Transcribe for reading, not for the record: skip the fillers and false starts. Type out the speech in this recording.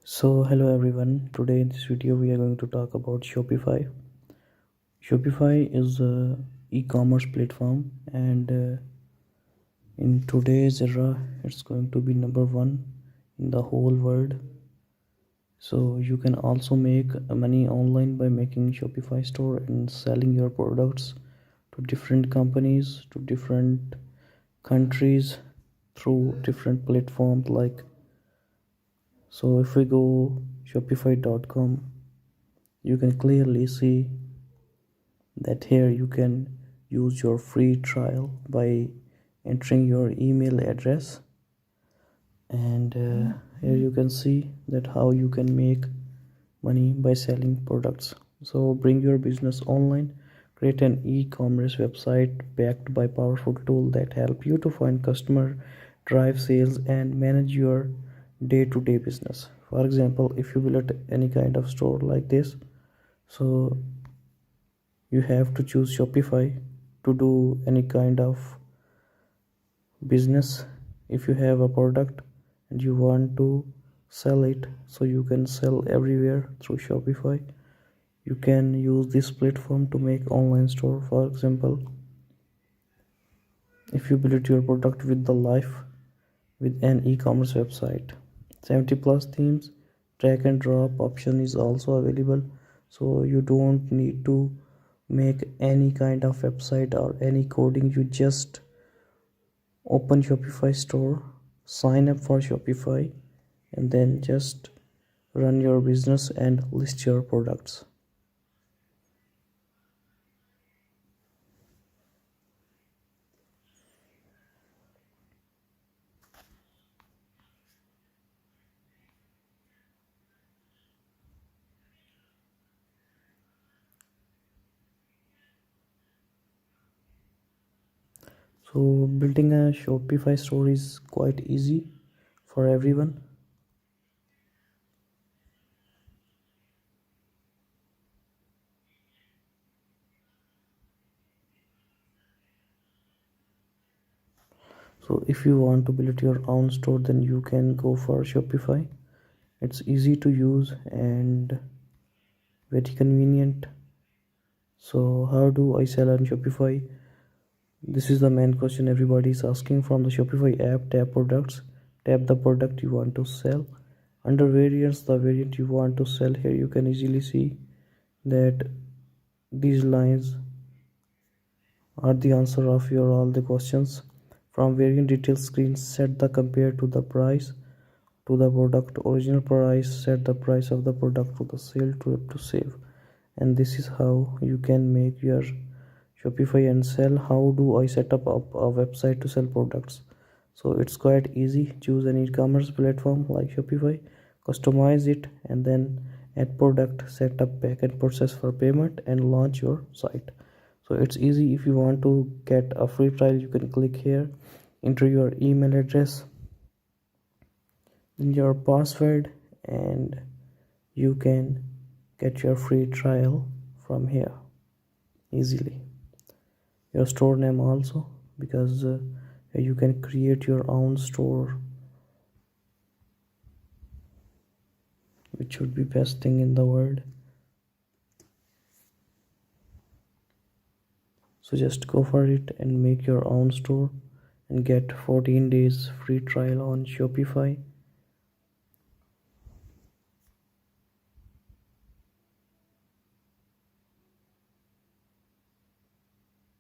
So hello everyone, today in this video we are going to talk about Shopify. Shopify is a e-commerce platform and in today's era it's going to be number one in the whole world. So you can also make money online by making Shopify store and selling your products to different companies, to different countries through different platforms so if we go shopify.com, you can clearly see that here you can use your free trial by entering your email address, and here you can see that how you can make money by selling products. So bring your business online, create an e-commerce website backed by powerful tool that help you to find customer, drive sales and manage your day-to-day business. For example, if you build any kind of store like this, so you have to choose Shopify to do any kind of business. If you have a product and you want to sell it, so you can sell everywhere through Shopify. You can use this platform to make online store. For example, if you build your product with the life with an e-commerce website, 70 plus themes, drag and drop option is also available, so you don't need to make any kind of website or any coding. You just open Shopify store, sign up for Shopify, and then just run your business and list your products. So building a Shopify store is quite easy for everyone. So if you want to build your own store, then you can go for Shopify. It's easy to use and very convenient. So how do I sell on Shopify? This is the main question everybody is asking. From the Shopify app, tap products, tap the product you want to sell. Under variants, the variant you want to sell. Here you can easily see that these lines are the answer of your all the questions. From variant details screen, set the compare to the price to the product original price, set the price of the product to the sale to save. And this is how you can make your Shopify and sell. How do I set up a website to sell products? So it's quite easy. Choose an e-commerce platform like Shopify, customize it, and then add product, set up backend process for payment, and launch your site. So it's easy. If you want to get a free trial, you can click here, enter your email address, then your password, and you can get your free trial from here easily. Your store name also, because you can create your own store, which would be best thing in the world. So just go for it and make your own store and get 14 days free trial on Shopify.